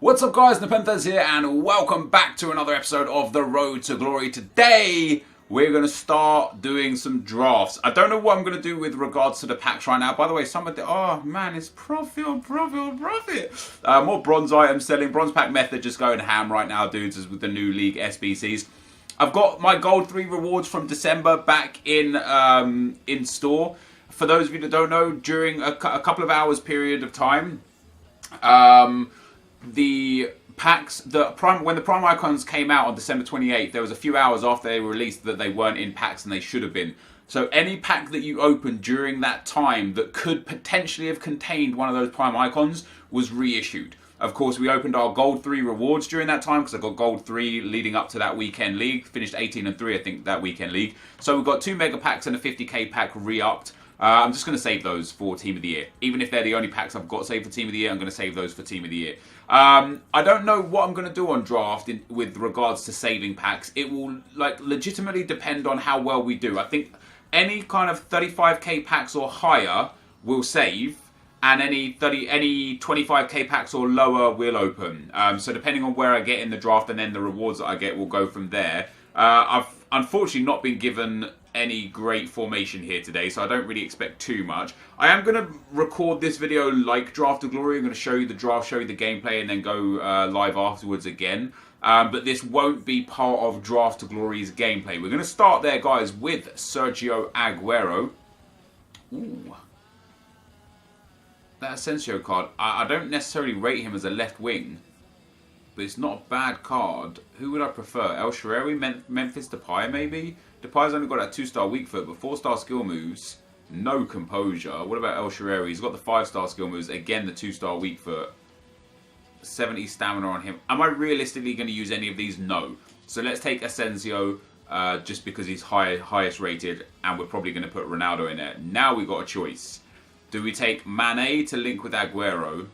What's up guys, NepentheZ here and welcome back to another episode of The Road to Glory. Today we're going to start doing some drafts. I don't know what I'm going to do with regards to the packs right now. By the way, some of the... Oh man, it's profit on profit on profit. More bronze items selling. Bronze pack method just going ham right now, dudes, as with the new league SBCs. I've got my gold 3 rewards from December back in store. For those of you that don't know, during a couple of hours period of time... the packs, when the prime icons came out on December 28th, there was a few hours after they were released that they weren't in packs and they should have been. So any pack that you opened during that time that could potentially have contained one of those prime icons was reissued. Of course, we opened our gold 3 rewards during that time because I got gold 3 leading up to that weekend league. Finished 18 and 3, I think, that weekend league. So we've got 2 mega packs and a 50k pack re-upped. I'm just going to save those for Team of the Year. Even if they're the only packs I've got saved for Team of the Year, I'm going to save those for Team of the Year. I don't know what I'm going to do on draft with regards to saving packs. It will legitimately depend on how well we do. I think any kind of 35k packs or higher will save, and any 25k packs or lower will open. So depending on where I get in the draft and then the rewards that I get will go from there. I've unfortunately not been given any great formation here today, so I don't really expect too much. I am going to record this video like Draft to Glory. I'm going to show you the draft, show you the gameplay, and then go live afterwards again. But this won't be part of Draft to Glory's gameplay. We're going to start there, guys, with Sergio Aguero. Ooh. That Asensio card, I don't necessarily rate him as a left wing, but it's not a bad card. Who would I prefer? El Shaarawy, Memphis Depay, maybe? Depay's only got that 2-star weak foot, but 4-star skill moves. No composure. What about El Shaarawy? He's got the 5-star skill moves. Again, the 2-star weak foot. 70 stamina on him. Am I realistically going to use any of these? No. So let's take Asensio, just because he's highest rated, and we're probably going to put Ronaldo in there. Now we've got a choice. Do we take Mane to link with Aguero?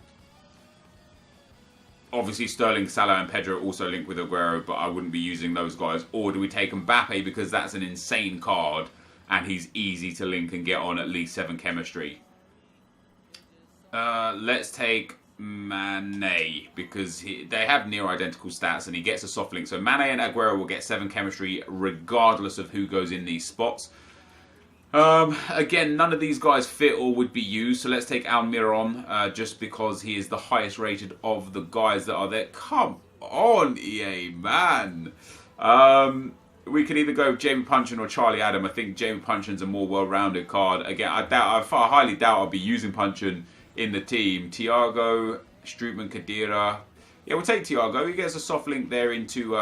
Obviously, Sterling, Salah and Pedro also link with Aguero, but I wouldn't be using those guys. Or do we take Mbappe because that's an insane card and he's easy to link and get on at least 7 chemistry? Let's take Mane because they have near identical stats and he gets a soft link. So Mane and Aguero will get 7 chemistry regardless of who goes in these spots. Again, none of these guys fit or would be used, so let's take Almiron, just because he is the highest rated of the guys that are there. Come on, EA, man. We could either go with Jamie Punchin or Charlie Adam. I think Jamie Punchin's a more well-rounded card. Again, I highly doubt I'll be using Punchin in the team. Thiago, Strootman, Khedira. Yeah, we'll take Thiago. He gets a soft link there into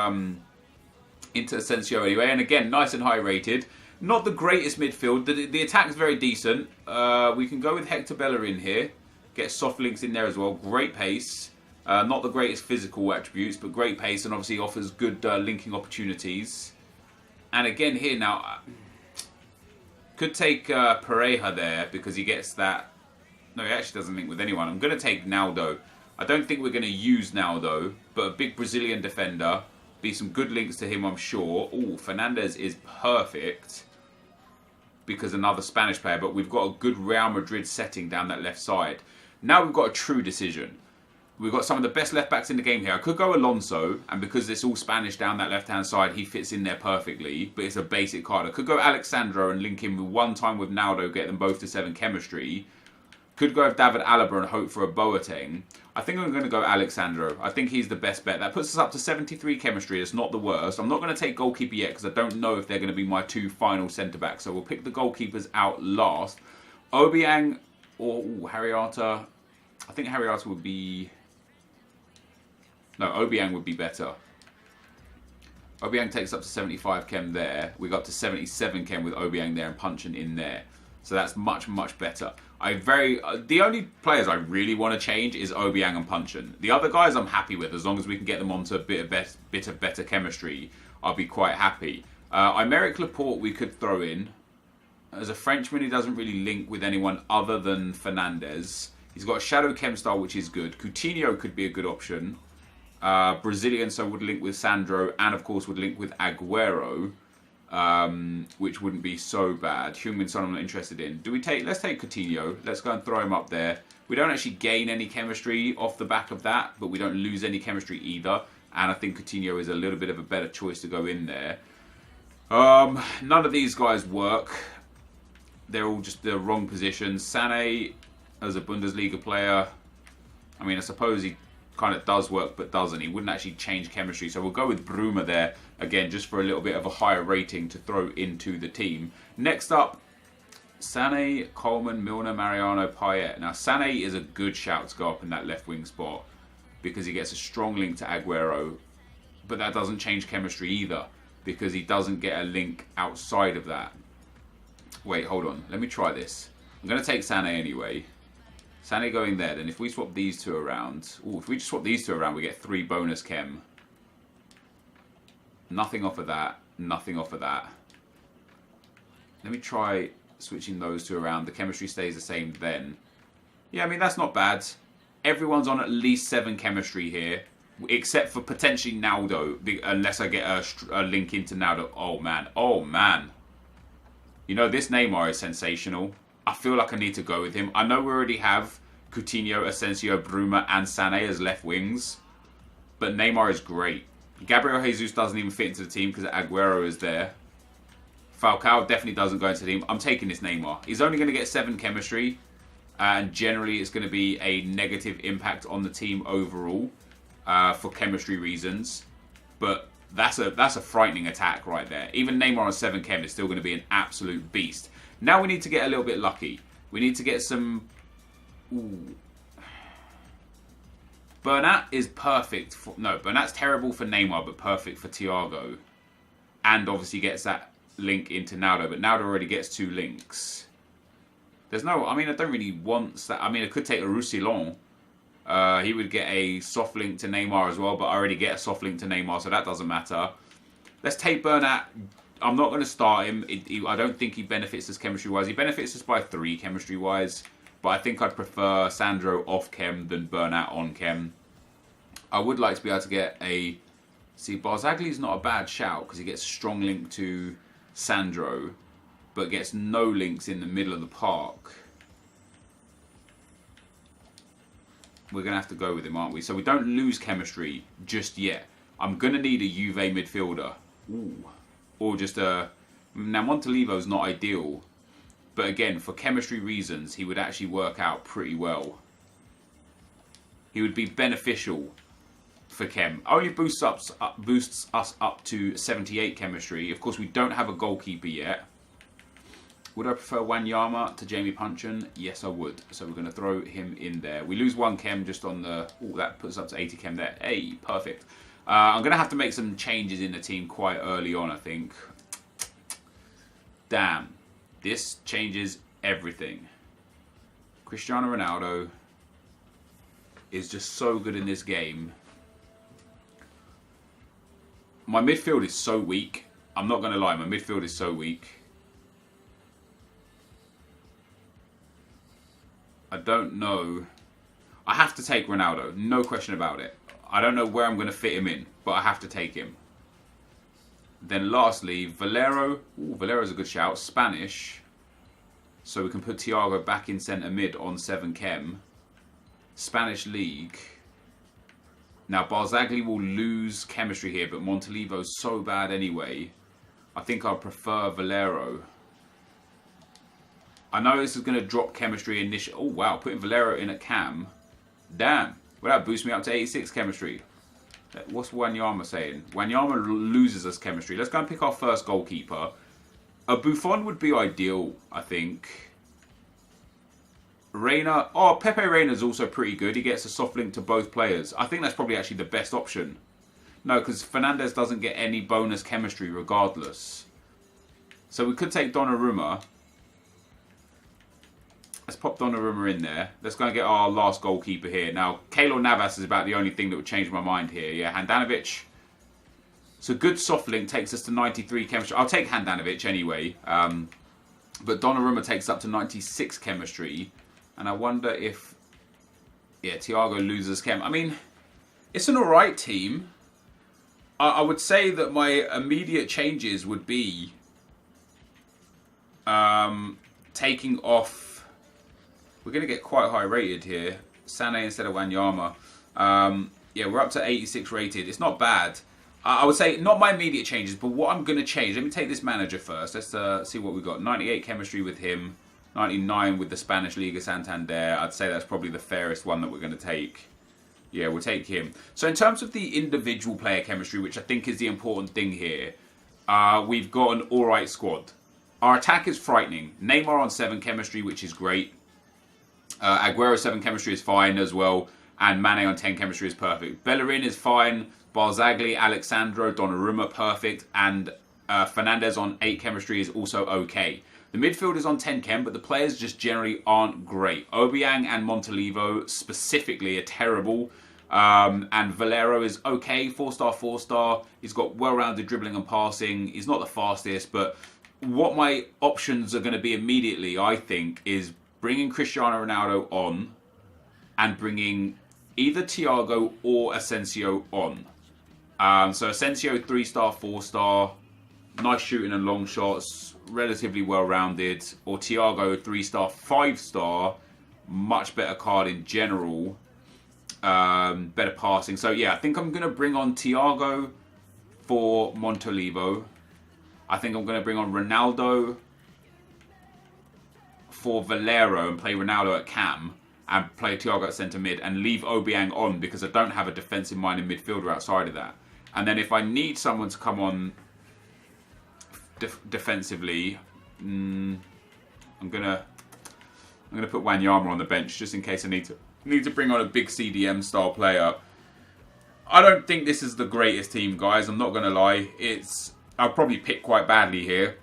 Asensio anyway, and again, nice and high rated. Not the greatest midfield. The attack's very decent. We can go with Hector Bellerin here. Get soft links in there as well. Great pace. Not the greatest physical attributes, but great pace and obviously offers good linking opportunities. And again here now, could take Pareja there because he gets that. No, he actually doesn't link with anyone. I'm going to take Naldo. I don't think we're going to use Naldo, but a big Brazilian defender. Be some good links to him, I'm sure. Oh, Fernandez is perfect because another Spanish player, but we've got a good Real Madrid setting down that left side. Now we've got a true decision. We've got some of the best left backs in the game here. I could go Alonso, and because it's all Spanish down that left-hand side, he fits in there perfectly, but it's a basic card. I could go Alexandro and link him with one time with Naldo, get them both to 7 chemistry. Could go with David Alaba and hope for a Boateng. I think I'm going to go Alexandro. I think he's the best bet. That puts us up to 73 chemistry. It's not the worst. I'm not going to take goalkeeper yet because I don't know if they're going to be my 2 final centre-backs. So we'll pick the goalkeepers out last. Obiang or Harriata. I think Harriata would be... No, Obiang would be better. Obiang takes up to 75 chem there. We got up to 77 chem with Obiang there and Punchin in there. So that's much, much better. The only players I really want to change is Obiang and Punchin. The other guys I'm happy with, as long as we can get them onto a bit of better chemistry, I'll be quite happy. Aymeric Laporte we could throw in. As a Frenchman, he doesn't really link with anyone other than Fernandez. He's got a Shadow Chem style, which is good. Coutinho could be a good option. Brazilian, so would link with Sandro, and of course would link with Aguero. which wouldn't be so bad. Heung-min Son I'm not interested in. Let's take Coutinho. Let's go and throw him up there. We don't actually gain any chemistry off the back of that, but we don't lose any chemistry either. And I think Coutinho is a little bit of a better choice to go in there. None of these guys work. They're all just the wrong positions. Sané, as a Bundesliga player, I mean, I suppose he kind of does work, but doesn't. He wouldn't actually change chemistry. So we'll go with Bruma there, again, just for a little bit of a higher rating to throw into the team. Next up, Sané, Coleman, Milner, Mariano, Payet. Now, Sané is a good shout to go up in that left wing spot because he gets a strong link to Aguero, but that doesn't change chemistry either because he doesn't get a link outside of that. Wait, hold on. Let me try this. I'm going to take Sané anyway. Sané going there. Then if we swap these two around... Ooh, if we just swap these two around, we get 3 bonus chem. Nothing off of that. Nothing off of that. Let me try switching those two around. The chemistry stays the same then. Yeah, I mean, that's not bad. Everyone's on at least 7 chemistry here. Except for potentially Naldo. Unless I get a link into Naldo. Oh, man. Oh, man. You know, this Neymar is sensational. I feel like I need to go with him. I know we already have Coutinho, Asensio, Bruma and Sané as left wings. But Neymar is great. Gabriel Jesus doesn't even fit into the team because Aguero is there. Falcao definitely doesn't go into the team. I'm taking this Neymar. He's only going to get 7 chemistry. And generally it's going to be a negative impact on the team overall. For chemistry reasons. But that's a frightening attack right there. Even Neymar on 7 chem is still going to be an absolute beast. Now we need to get a little bit lucky. We need to get some... Ooh. Bernat is perfect for... No, Bernat's terrible for Neymar, but perfect for Thiago. And obviously gets that link into Naldo. But Naldo already gets 2 links. There's no... I mean, I don't really want that. I mean, I could take a Roussillon. He would get a soft link to Neymar as well, but I already get a soft link to Neymar, so that doesn't matter. Let's take Bernat. I'm not going to start him. I don't think he benefits us chemistry-wise. He benefits us by 3 chemistry-wise, but I think I'd prefer Sandro off-chem than Bernat on-chem. I would like to be able to get a... See, Barzagli's not a bad shout, because he gets a strong link to Sandro, but gets no links in the middle of the park. We're going to have to go with him, aren't we? So we don't lose chemistry just yet. I'm going to need a Juve midfielder. Ooh. Or just a... Now, Montalivo's not ideal. But again, for chemistry reasons, he would actually work out pretty well. He would be beneficial for chem. Only boosts us up to 78 chemistry. Of course, we don't have a goalkeeper yet. Would I prefer Wanyama to Jamie Punchin? Yes, I would. So we're going to throw him in there. We lose 1 chem just on the... Oh, that puts us up to 80 chem there. Hey, perfect. I'm going to have to make some changes in the team quite early on, I think. Damn. This changes everything. Cristiano Ronaldo is just so good in this game. My midfield is so weak. I'm not going to lie, my midfield is so weak. I don't know. I have to take Ronaldo. No question about it. I don't know where I'm going to fit him in, but I have to take him. Then lastly, Valero. Ooh, Valero's a good shout. Spanish. So we can put Thiago back in centre mid on 7 chem. Spanish league. Now Barzagli will lose chemistry here, but Montalivo's so bad anyway. I think I'll prefer Valero. I know this is going to drop chemistry initially. Oh wow, putting Valero in at cam. Damn. Well, that boosts me up to 86 chemistry. What's Wanyama saying? Wanyama loses us chemistry. Let's go and pick our first goalkeeper. A Buffon would be ideal, I think. Reina. Oh, Pepe Reina's also pretty good. He gets a soft link to both players. I think that's probably actually the best option. No, because Fernandes doesn't get any bonus chemistry regardless. So we could take Donnarumma. Let's pop Donnarumma in there. Let's go and get our last goalkeeper here. Now, Keylor Navas is about the only thing that would change my mind here. Yeah, Handanovic. So good soft link takes us to 93 chemistry. I'll take Handanovic anyway. But Donnarumma takes up to 96 chemistry. And I wonder if... Yeah, Thiago loses chem. I mean, it's an alright team. I would say that my immediate changes would be Taking off, we're going to get quite high rated here. Sané instead of Wanyama. Yeah, we're up to 86 rated. It's not bad. I would say not my immediate changes, but what I'm going to change. Let me take this manager first. Let's see what we've got. 98 chemistry with him. 99 with the Spanish Liga Santander. I'd say that's probably the fairest one that we're going to take. Yeah, we'll take him. So in terms of the individual player chemistry, which I think is the important thing here, we've got an alright squad. Our attack is frightening. Neymar on 7 chemistry, which is great. Aguero 7 chemistry is fine as well. And Mane on 10 chemistry is perfect. Bellerin is fine. Barzagli, Alexandro, Donnarumma, perfect. And Fernandez on 8 chemistry is also okay. The midfield is on 10 chem, but the players just generally aren't great. Obiang and Montolivo specifically are terrible. And Valero is okay, 4-star, 4-star. He's got well-rounded dribbling and passing. He's not the fastest, but what my options are going to be immediately, I think, is bringing Cristiano Ronaldo on and bringing either Thiago or Asensio on. So Asensio, 3-star, 4-star, nice shooting and long shots, relatively well-rounded. Or Thiago, 3-star, 5-star, much better card in general. Better passing. So yeah, I think I'm going to bring on Thiago for Montolivo. I think I'm going to bring on Ronaldo for Valero and play Ronaldo at cam and play Thiago at centre mid and leave Obiang on because I don't have a defensive-minded midfielder outside of that. And then if I need someone to come on defensively, I'm gonna put Wanyama on the bench just in case I need to bring on a big CDM style player. I don't think this is the greatest team, guys. I'm not gonna lie. I'll probably pick quite badly here.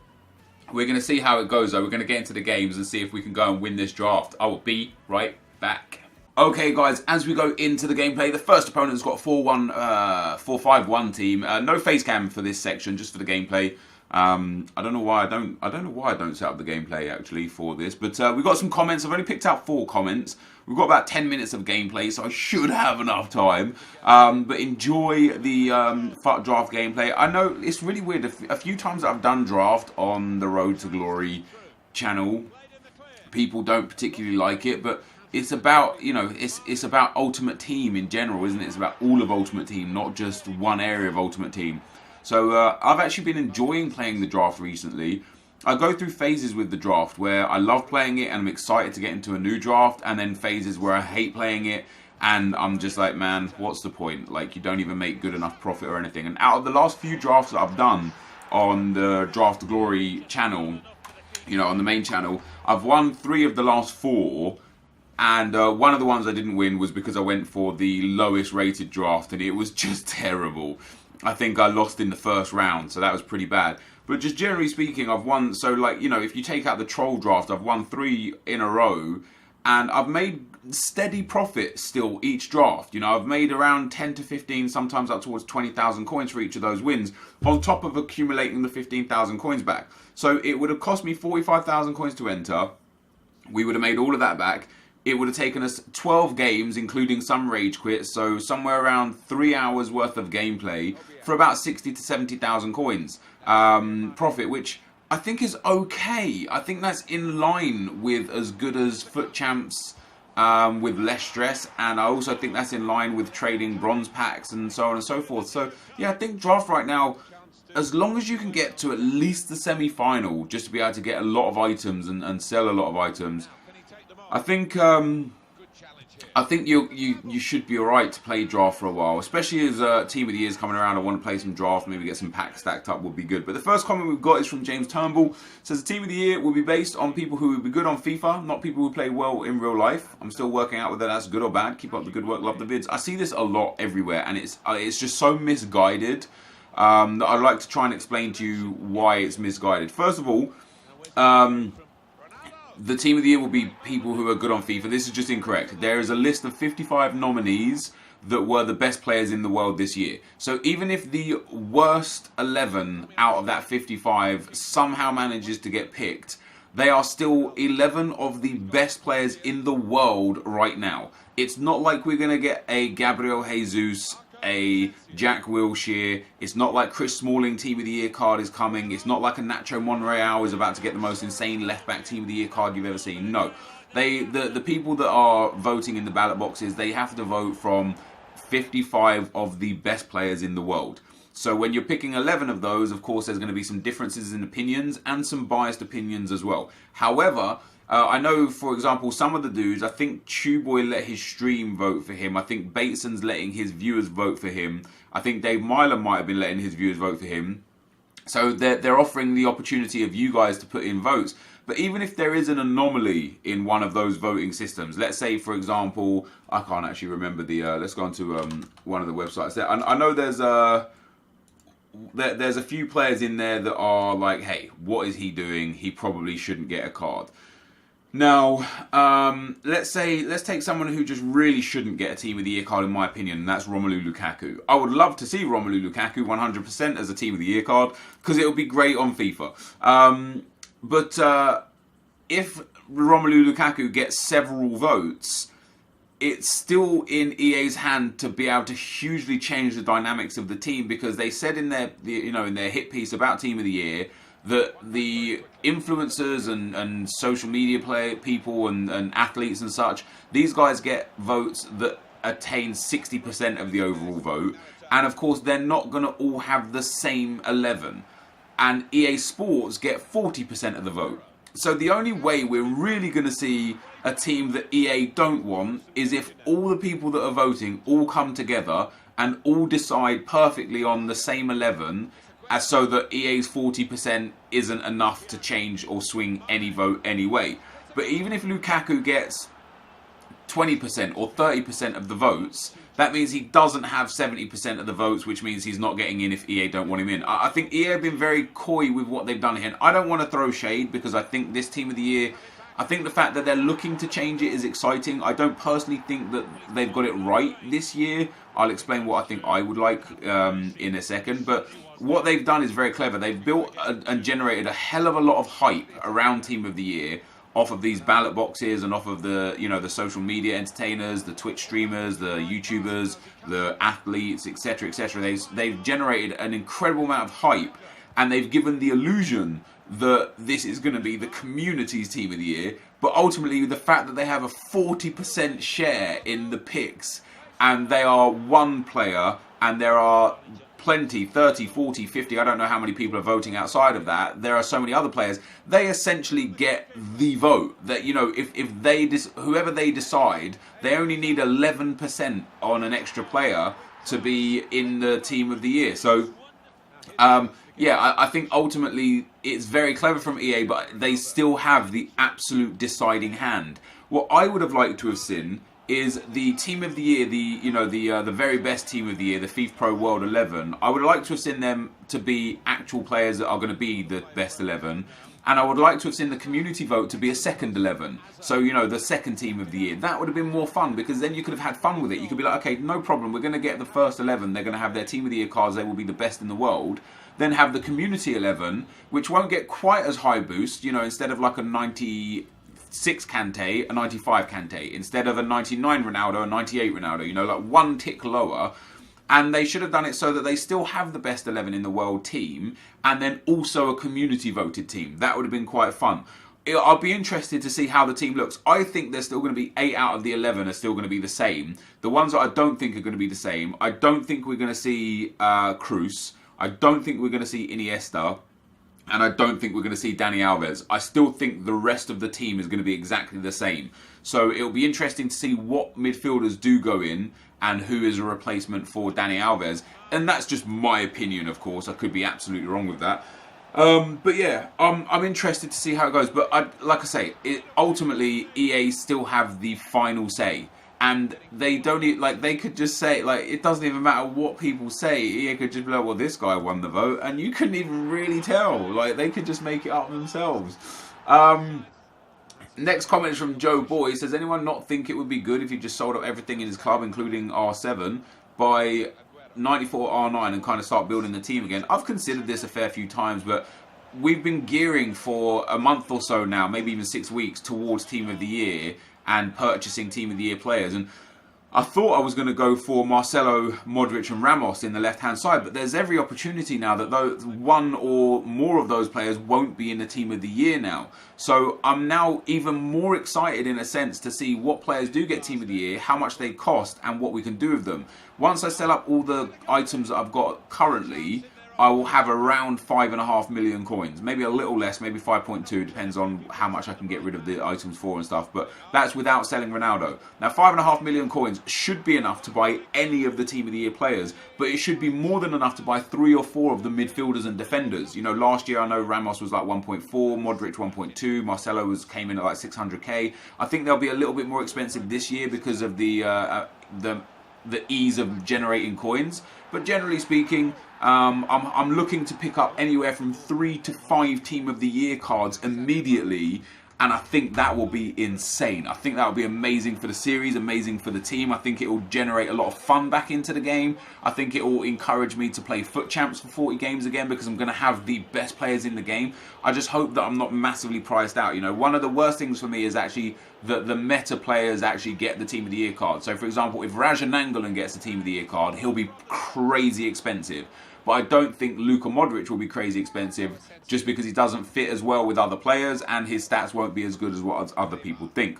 We're gonna see how it goes though. We're gonna get into the games and see if we can go and win this draft. I will be right back. Okay, guys, as we go into the gameplay, the first opponent has got a 4-5-1 team. No face cam for this section, just for the gameplay. I don't know why I don't set up the gameplay actually for this, but we've got some comments. I've only picked out 4 comments. We've got about 10 minutes of gameplay, so I should have enough time. But enjoy the draft gameplay. I know it's really weird. A few times that I've done draft on the Road to Glory channel, people don't particularly like it, but it's about, you know, it's about Ultimate Team in general, isn't it? It's about all of Ultimate Team, not just one area of Ultimate Team. So I've actually been enjoying playing the draft recently. I go through phases with the draft where I love playing it and I'm excited to get into a new draft, and then phases where I hate playing it and I'm just like, man, what's the point? Like, you don't even make good enough profit or anything. And out of the last few drafts that I've done on the Draft Glory channel, you know, on the main channel, I've won 3 of the last 4. And one of the ones I didn't win was because I went for the lowest rated draft and it was just terrible. I think I lost in the first round, so that was pretty bad. But just generally speaking, I've won, so like, you know, if you take out the troll draft, I've won 3 in a row, and I've made steady profit still each draft. You know, I've made around 10 to 15, sometimes up towards 20,000 coins for each of those wins, on top of accumulating the 15,000 coins back. So it would have cost me 45,000 coins to enter. We would have made all of that back. It would have taken us 12 games, including some rage quits, so somewhere around 3 hours worth of gameplay for about 60 to 70,000 coins profit, which I think is okay. I think that's in line with as good as Foot Champs with less stress, and I also think that's in line with trading bronze packs and so on and so forth. So yeah, I think draft right now, as long as you can get to at least the semi-final, just to be able to get a lot of items and sell a lot of items, I think you should be alright to play draft for a while, especially as Team of the Year is coming around. I want to play some draft, maybe get some packs stacked up would be good. But the first comment we've got is from James Turnbull. It says the Team of the Year will be based on people who will be good on FIFA, not people who play well in real life. I'm still working out whether that's good or bad. Keep up the good work, love the vids. I see this a lot everywhere, and it's just so misguided that I'd like to try and explain to you why it's misguided. First of all, the Team of the Year will be people who are good on FIFA. This is just incorrect. There is a list of 55 nominees that were the best players in the world this year. So even if the worst 11 out of that 55 somehow manages to get picked, they are still 11 of the best players in the world right now. It's not like we're going to get a Gabriel Jesus a Jack Wilshere. It's not like Chris Smalling Team of the Year card is coming. It's not like a Nacho Monreal is about to get the most insane left-back Team of the Year card you've ever seen. No. The people that are voting in the ballot boxes, they have to vote from 55 of the best players in the world. So when you're picking 11 of those, of course, there's going to be some differences in opinions and some biased opinions as well. However, I know, for example, some of the dudes, I think Chewboy let his stream vote for him. I think Bateson's letting his viewers vote for him. I think Dave Myler might have been letting his viewers vote for him. So they're offering the opportunity of you guys to put in votes. But even if there is an anomaly in one of those voting systems, let's say, for example, I can't actually remember the, let's go on to one of the websites there. I know there's a few players in there that are like, hey, what is he doing? He probably shouldn't get a card. Now, let's take someone who just really shouldn't get a Team of the Year card, in my opinion, and that's Romelu Lukaku. I would love to see Romelu Lukaku 100% as a Team of the Year card, because it would be great on FIFA. But if Romelu Lukaku gets several votes, it's still in EA's hand to be able to hugely change the dynamics of the team, because they said in their hit piece about Team of the Year that the influencers and social media people and athletes and such, these guys get votes that attain 60% of the overall vote, and of course they're not going to all have the same 11, and EA Sports get 40% of the vote. So the only way we're really going to see a team that EA don't want is if all the people that are voting all come together and all decide perfectly on the same 11, as so that EA's 40% isn't enough to change or swing any vote anyway. But even if Lukaku gets 20% or 30% of the votes, that means he doesn't have 70% of the votes, which means he's not getting in if EA don't want him in. I think EA have been very coy with what they've done here. And I don't want to throw shade, because I think this Team of the Year, I think the fact that they're looking to change it is exciting. I don't personally think that they've got it right this year. I'll explain what I think I would like in a second. But what they've done is very clever. They've built and generated a hell of a lot of hype around Team of the Year off of these ballot boxes and off of the, the social media entertainers, the Twitch streamers, the YouTubers, the athletes, etc., etc. They've generated an incredible amount of hype, and they've given the illusion that this is going to be the community's Team of the Year. But ultimately, the fact that they have a 40% share in the picks, and they are one player, and there are plenty, 30, 40, 50, I don't know how many people are voting outside of that. There are so many other players. They essentially get the vote. That, if they whoever they decide, they only need 11% on an extra player to be in the Team of the Year. So, yeah, I think ultimately it's very clever from EA, but they still have the absolute deciding hand. What I would have liked to have seen is the Team of the Year, the very best Team of the Year, the FIFA Pro World 11. I would like to have seen them to be actual players that are going to be the best 11. And I would like to have seen the community vote to be a second 11. So, the second Team of the Year. That would have been more fun, because then you could have had fun with it. You could be like, okay, no problem, we're going to get the first 11. They're going to have their Team of the Year cards. They will be the best in the world. Then have the community 11, which won't get quite as high boost. Instead of like a 96 Kante, a 95 Kante. Instead of a 99 Ronaldo, a 98 Ronaldo. Like one tick lower. And they should have done it so that they still have the best 11 in the world team, and then also a community voted team. That would have been quite fun. I'll be interested to see how the team looks. I think there's still going to be 8 out of the 11 are still going to be the same. The ones that I don't think are going to be the same, I don't think we're going to see Cruz. I don't think we're going to see Iniesta. And I don't think we're going to see Dani Alves. I still think the rest of the team is going to be exactly the same. So it'll be interesting to see what midfielders do go in and who is a replacement for Dani Alves. And that's just my opinion, of course. I could be absolutely wrong with that. But yeah, I'm interested to see how it goes. But like I say, ultimately EA still have the final say. And they don't they could just say, it doesn't even matter what people say. EA could just be like, well, this guy won the vote, and you couldn't even really tell. They could just make it up themselves. Next comment is from Joe Boy. He says, anyone not think it would be good if he just sold up everything in his club, including R7, by 94 R9 and kind of start building the team again? I've considered this a fair few times, but we've been gearing for a month or so now, maybe even 6 weeks, towards Team of the Year and purchasing Team of the Year players. And I thought I was going to go for Marcelo, Modric and Ramos in the left-hand side, but there's every opportunity now that one or more of those players won't be in the Team of the Year now. So I'm now even more excited in a sense to see what players do get Team of the Year, how much they cost and what we can do with them. Once I sell up all the items that I've got currently, I will have around 5.5 million coins. Maybe a little less, maybe 5.2, depends on how much I can get rid of the items for and stuff. But that's without selling Ronaldo. Now, 5.5 million coins should be enough to buy any of the Team of the Year players. But it should be more than enough to buy 3 or 4 of the midfielders and defenders. You know, last year I know Ramos was like 1.4, Modric 1.2, Marcelo came in at like 600k. I think they'll be a little bit more expensive this year because of the ease of generating coins. But generally speaking, I'm looking to pick up anywhere from 3 to 5 Team of the Year cards immediately, and I think that will be insane. I think that will be amazing for the series, amazing for the team. I think it will generate a lot of fun back into the game. I think it will encourage me to play FUT Champs for 40 games again because I'm going to have the best players in the game. I just hope that I'm not massively priced out. You know, one of the worst things for me is actually that the meta players actually get the Team of the Year card. So, for example, if Raja Nangolan gets the Team of the Year card, he'll be crazy expensive. But I don't think Luka Modric will be crazy expensive just because he doesn't fit as well with other players and his stats won't be as good as what other people think.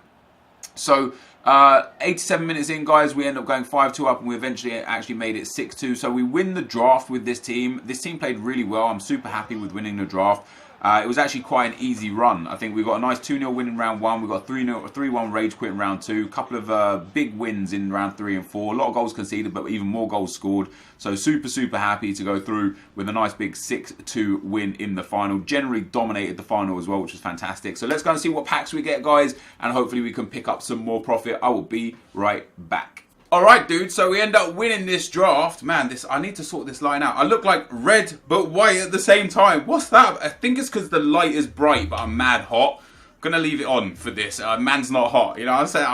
So, 87 minutes in, guys, we end up going 5-2 up and we eventually actually made it 6-2. So we win the draft with this team. This team played really well. I'm super happy with winning the draft. It was actually quite an easy run. I think we got a nice 2-0 win in round 1. We got 3-1 rage quit in round 2. A couple of big wins in round 3 and 4. A lot of goals conceded, but even more goals scored. So super happy to go through with a nice big 6-2 win in the final. Generally dominated the final as well, which was fantastic. So let's go and see what packs we get, guys. And hopefully we can pick up some more profit. I will be right back. Alright, dude, so we end up winning this draft. Man, I need to sort this line out. I look like red but white at the same time. What's that? I think it's because the light is bright, but I'm mad hot. I'm going to leave it on for this. Man's not hot. You know what I'm saying?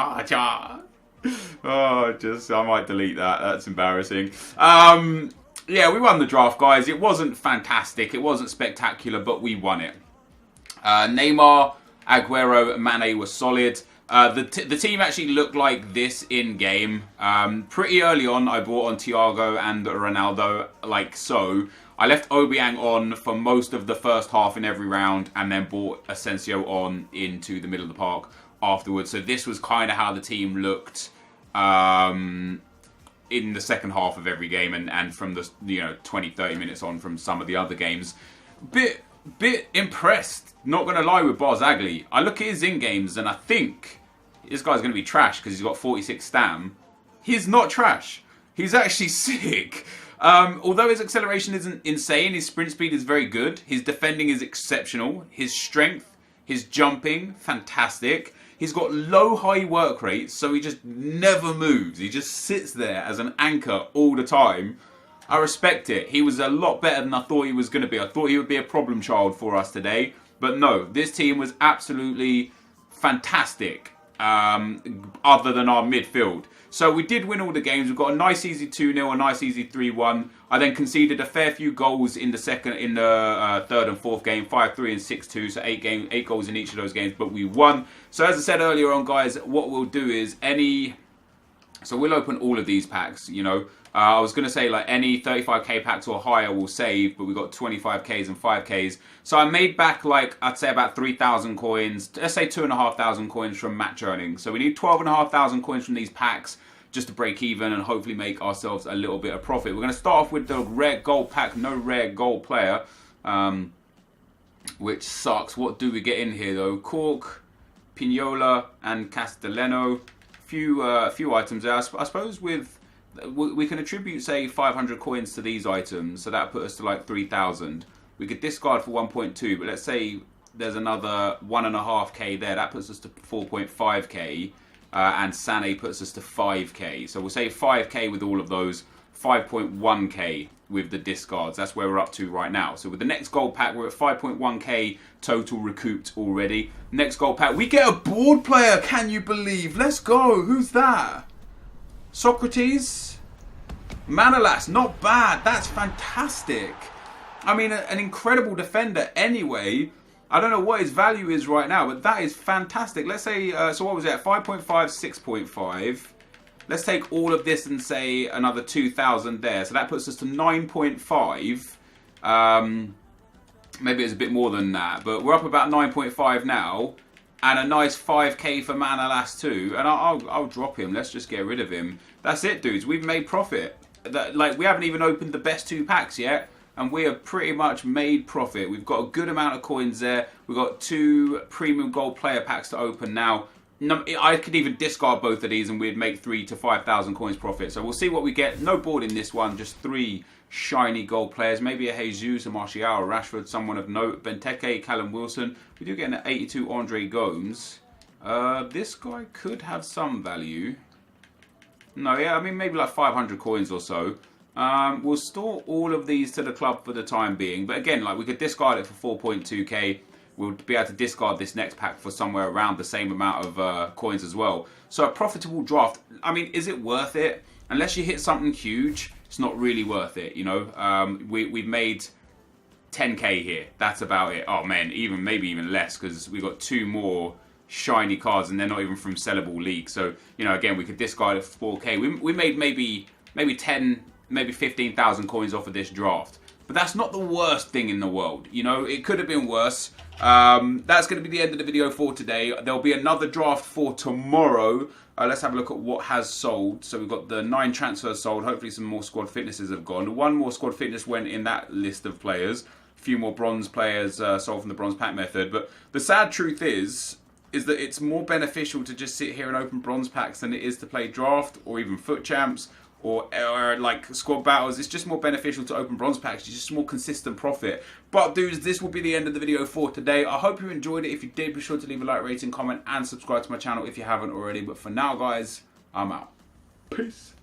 I might delete that. That's embarrassing. Yeah, we won the draft, guys. It wasn't fantastic. It wasn't spectacular, but we won it. Neymar, Aguero, Mane were solid. The team actually looked like this in game. Pretty early on, I brought on Thiago and Ronaldo, like so. I left Obiang on for most of the first half in every round, and then brought Asensio on into the middle of the park afterwards. So this was kind of how the team looked in the second half of every game, and from the 20-30 minutes on from some of the other games. Bit impressed, not going to lie, with Barzagli. I look at his in-games and I think this guy's going to be trash because he's got 46 stam. He's not trash. He's actually sick. Although his acceleration isn't insane, his sprint speed is very good. His defending is exceptional. His strength, his jumping, fantastic. He's got low-high work rates, so he just never moves. He just sits there as an anchor all the time. I respect it. He was a lot better than I thought he was going to be. I thought he would be a problem child for us today. But no, this team was absolutely fantastic, other than our midfield. So we did win all the games. We've got a nice easy 2-0, a nice easy 3-1. I then conceded a fair few goals in the third and fourth game, 5-3 and 6-2. So 8 goals in each of those games, but we won. So as I said earlier on, guys, what we'll do is so we'll open all of these packs, you know. I was going to say like any 35k packs or higher will save, but we got 25ks and 5ks. So I made back like, I'd say about 3,000 coins. Let's say 2,500 coins from match earnings. So we need 12,500 coins from these packs just to break even and hopefully make ourselves a little bit of profit. We're going to start off with the rare gold pack, no rare gold player, which sucks. What do we get in here though? Cork, Pinola and Castellano. Few items there. I suppose we can attribute, say, 500 coins to these items, so that put us to like 3,000. We could discard for 1.2, but let's say there's another 1.5k there. That puts us to 4.5k, and Sané puts us to 5k. So we'll say 5k with all of those, 5.1k with the discards. That's where we're up to right now. So with the next gold pack, we're at 5.1k total recouped already. Next gold pack, we get a board player. Can you believe? Let's go. Who's that? Socrates, Manolas, not bad. That's fantastic. I mean, an incredible defender anyway. I don't know what his value is right now, but that is fantastic. Let's say, so what was that? 5.5, 6.5. let's take all of this and say another 2,000 there. So that puts us to 9.5. Maybe it's a bit more than that, but we're up about 9.5 now. And a nice 5k for Manalas too. And I'll drop him. Let's just get rid of him. That's it, dudes. We've made profit. Like, we haven't even opened the best 2 packs yet. And we have pretty much made profit. We've got a good amount of coins there. We've got 2 premium gold player packs to open now. I could even discard both of these and we'd make 3,000 to 5,000 coins profit. So we'll see what we get. No board in this one. Just 3 shiny gold players. Maybe a Jesus, a Martial, a Rashford, someone of note. Benteke, Callum Wilson. We do get an 82 Andre Gomes. This guy could have some value. No, yeah, I mean maybe like 500 coins or so. We'll store all of these to the club for the time being. But again, like we could discard it for 4.2k. We'll be able to discard this next pack for somewhere around the same amount of coins as well. So a profitable draft. I mean, is it worth it? Unless you hit something huge, it's not really worth it. You know, we've made 10k here. That's about it. Oh man, maybe even less because we got 2 more shiny cards and they're not even from sellable leagues. So you know, again, we could discard it for 4k. We made maybe 10, maybe 15,000 coins off of this draft. But that's not the worst thing in the world. You know, it could have been worse. That's going to be the end of the video for today. There'll be another draft for tomorrow. Let's have a look at what has sold. So we've got the 9 transfers sold. Hopefully some more squad fitnesses have gone. 1 more squad fitness went in that list of players. A few more bronze players sold from the bronze pack method. But the sad truth is that it's more beneficial to just sit here and open bronze packs than it is to play draft or even foot champs. Or like squad battles. It's just more beneficial to open bronze packs. It's just more consistent profit. But dudes, this will be the end of the video for today. I hope you enjoyed it. If you did, be sure to leave a like, rating, comment, and subscribe to my channel if you haven't already. But for now, guys, I'm out. Peace.